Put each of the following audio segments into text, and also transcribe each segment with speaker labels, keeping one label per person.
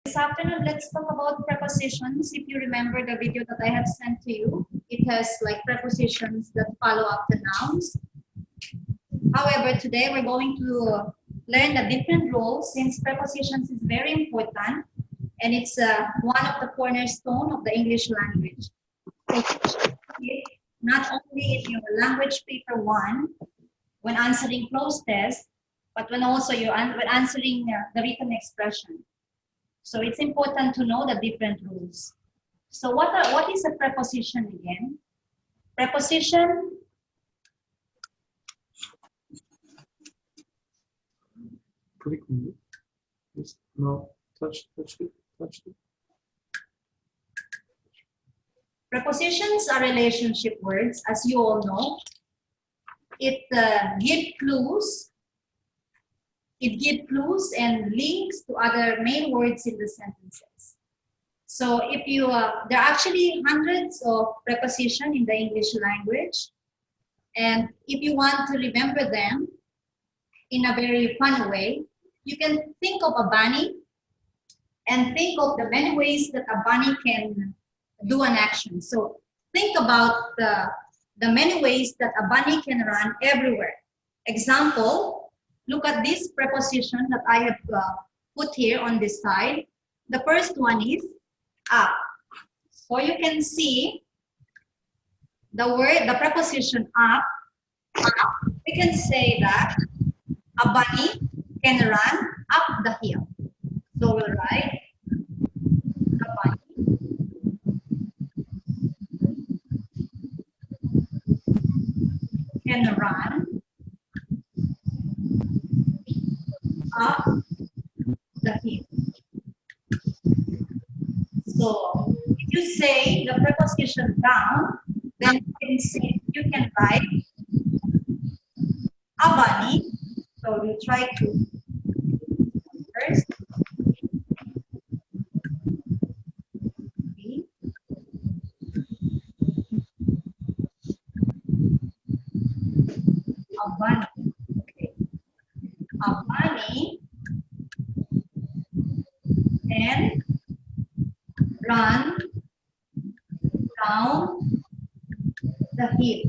Speaker 1: This afternoon, let's talk about prepositions. If you remember the video that I have sent to you, it has like prepositions that follow after nouns. However, today we're going to learn the different rules since prepositions is very important and it's one of the cornerstone of the English language. So, not only in your language paper 1, when answering closed test, but when also you're when answering the written expression. So it's important to know the different rules. So what is a preposition again? Preposition
Speaker 2: Click on it. Yes. No, touch it.
Speaker 1: Prepositions are relationship words, as you all know. It gives clues. It gives clues and links to other main words in the sentences. So if you, there are actually hundreds of prepositions in the English language. And if you want to remember them in a very fun way, you can think of a bunny and think of the many ways that a bunny can do an action. So think about the many ways that a bunny can run everywhere. Example, look at this preposition that I have put here on this side. The first one is up. So you can see the preposition up. We can say that a bunny can run up the hill. So we'll write a bunny can run up the hill. So if you say the preposition down, then you can write a bunny. So we'll try to first. A bunny. Okay. A bunny can run down the hill.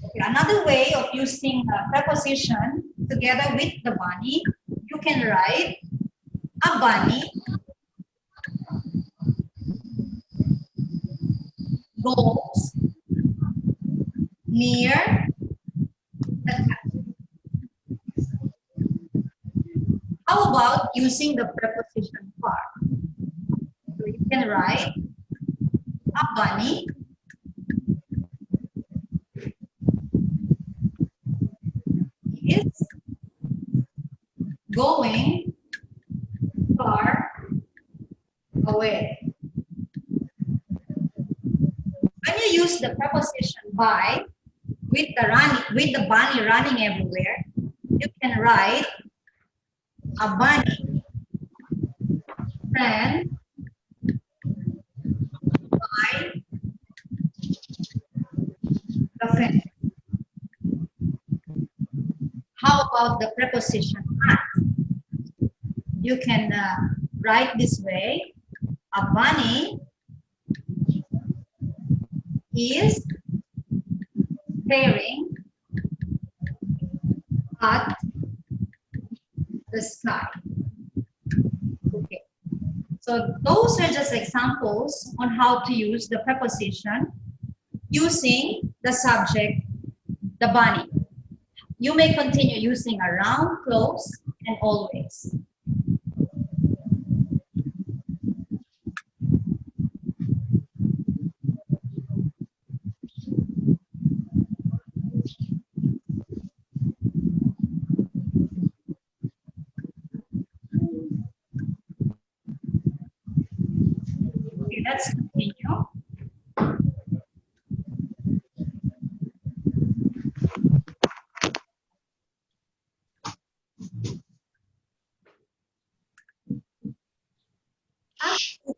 Speaker 1: Okay. Another way of using a preposition together with the bunny, you can write a bunny goes near the cat. How about using the preposition far? So you can write a bunny is going far away. When you use the preposition by with the bunny running everywhere, you can write a bunny ran by the fence. How about the preposition at? You can write this way: a bunny is staring at the sky. Okay. So those are just examples on how to use the preposition using the subject, the bunny. You may continue using around, close, and always. Okay, let's continue.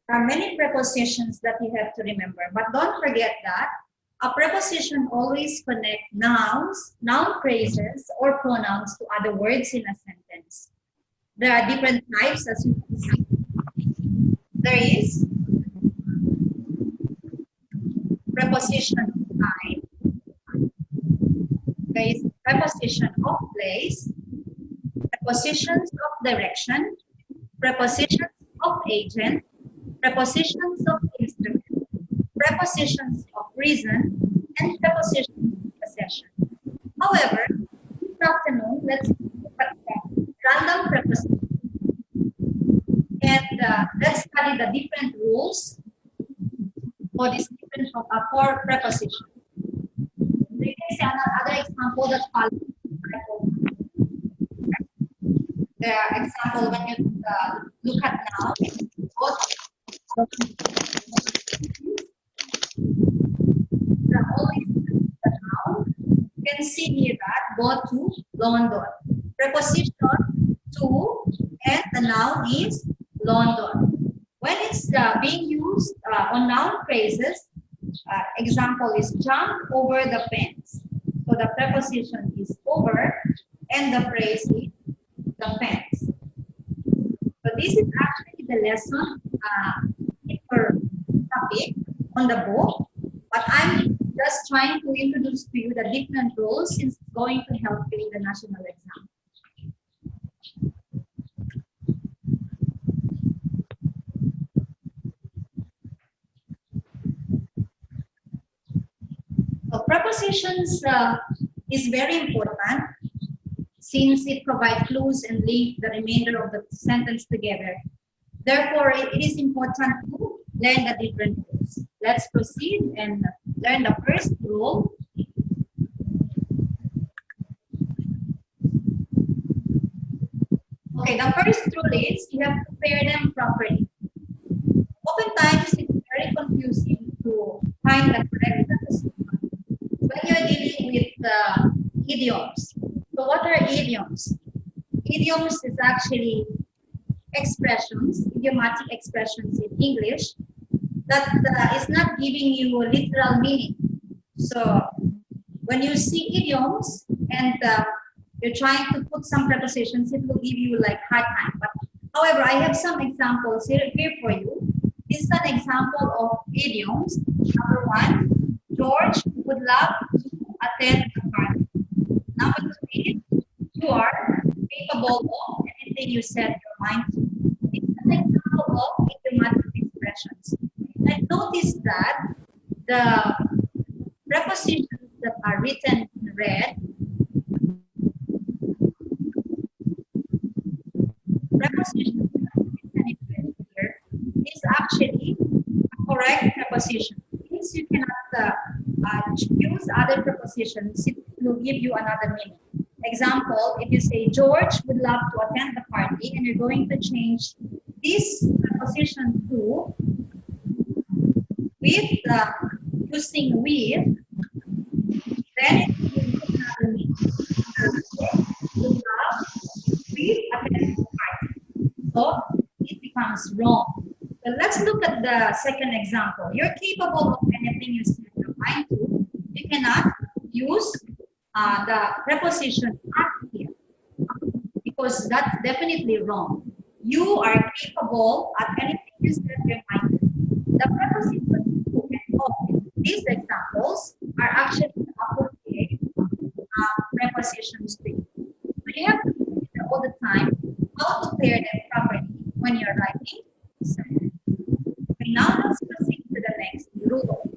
Speaker 1: There are many prepositions that you have to remember, but don't forget that a preposition always connects nouns, noun phrases, or pronouns to other words in a sentence. There are different types, as you can see. There is preposition of time. There is preposition of place, prepositions of direction, prepositions of agent, prepositions of instrument, prepositions of reason, and prepositions of possession. However, this afternoon, let's look at the random prepositions and let's study the different rules for this different for preposition. So you can see another example that follows. The example when you look at now, always the noun. You can see here that go to London. Preposition to and the noun is London. When it's being used on noun phrases, example is jump over the fence. So the preposition is over and the phrase is the fence. So this is actually the lesson for topic on the book, but I'm just trying to introduce to you the different rules since it's going to help you in the national exam. So prepositions is very important since it provides clues and link the remainder of the sentence together. Therefore, it is important to learn the different rules. Let's proceed and learn the first rule. Okay, the first rule is you have to pair them properly. Oftentimes, it's very confusing to find the correct preposition when you're dealing with idioms. So what are idioms? Idioms is actually expressions, idiomatic expressions in English that is not giving you a literal meaning. So when you see idioms and you're trying to put some prepositions, it will give you like hard time. But however, I have some examples here for you. This is an example of idioms. Number one, George would love to attend the party. Number two is you are capable of anything you set your mind to. This is an example of idiomatic expressions. I noticed that the prepositions that are written in red, prepositions that are written in red here is actually a correct preposition. Since you cannot use other prepositions, it will give you another meaning. Example, if you say George would love to attend the party and you're going to change this preposition to with using with, then it will give another meaning. Would love with attend the party. So it becomes wrong. So let's look at the second example. You're capable of anything you set your mind to. You cannot use the preposition at here because that's definitely wrong. You are capable at anything you set your mind to. The preposition to and of in these examples are actually appropriate prepositions to you. So you have to consider all the time how to pair them properly when you're writing. So, okay, now let's proceed to the next rule.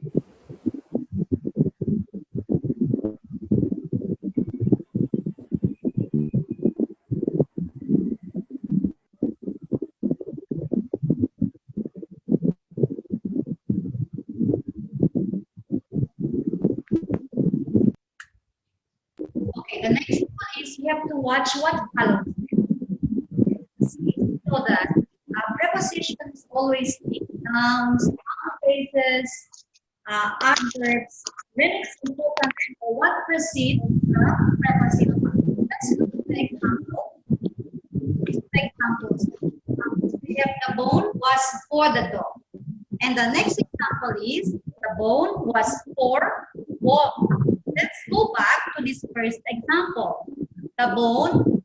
Speaker 1: Okay, the next one is you have to watch what follows. So that prepositions always take nouns, noun phrases, adverbs. Then it's important to know what precedes the preposition. Let's look at the example. Examples. We have the bone was for the dog. And the next example is the bone was for walk. Let's go back to this first example. The bone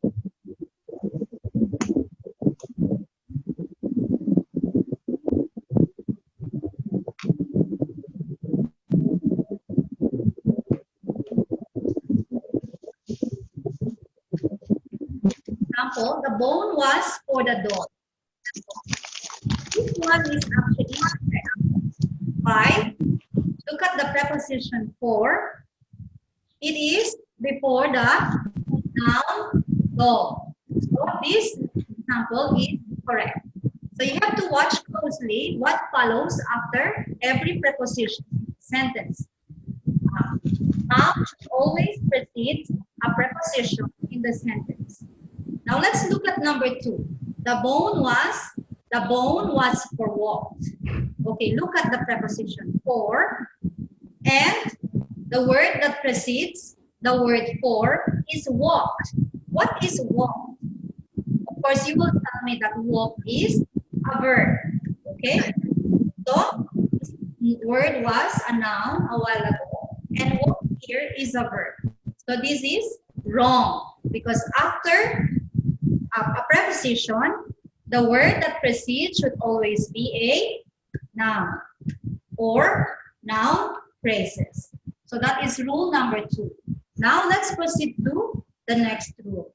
Speaker 1: example, the bone was for the dog. This one is actually correct. Why? Look at the preposition for. It is before the noun dog. So this example is correct. So you have to watch closely what follows after every preposition sentence. Noun should always precede a preposition in the sentence. Now let's look at number 2. The bone was for walked. Okay, look at the preposition for, and the word that precedes the word for is walked. What is walked? Of course, you will tell me that walk is a verb. Okay? So, this word was a noun a while ago, and walk here is a verb. So, this is wrong because after a preposition, the word that precedes should always be a noun or noun phrases. So that is rule number 2. Now let's proceed to the next rule.